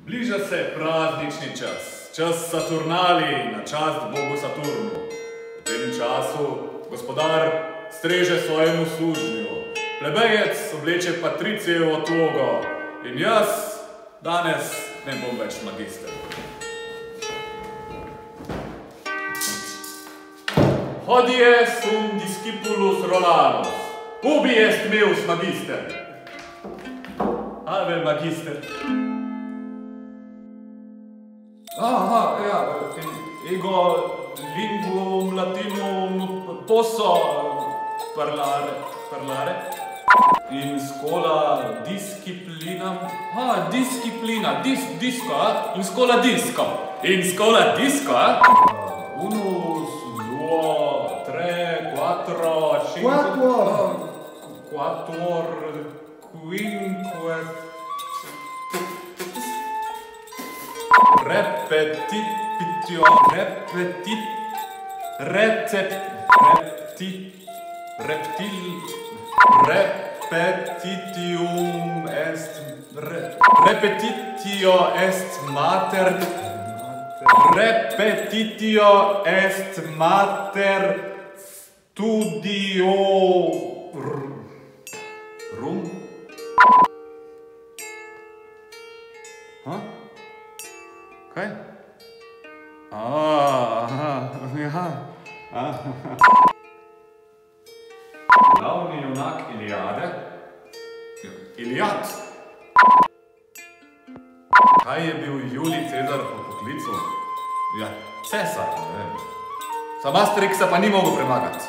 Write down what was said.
Bliža se praznični čas, čas Saturnalij na čast bogu Saturnu. V tem času gospodar streže svojemu služnju, plebejec obleče patricijevo togo in jaz danes ne bom več magister. Hodie sum discipulus Romanus, ubi est meus magister. Ave magister. Aha, ja, ego linguum latinum posso parlare. In scola disciplinam. Ah, disciplina, disco, in scola disco. In scola disco, unus, duo, tre, quattro, cinque, quattuor, quinque. Repetitio est mater studiorum. Kaj? Glavni junak Iliade? Iliad? Kaj je bil Julij Cezar po poklicu? Ja, cesar, ne vem. Sam Asteriksa pa ni mogel premagati.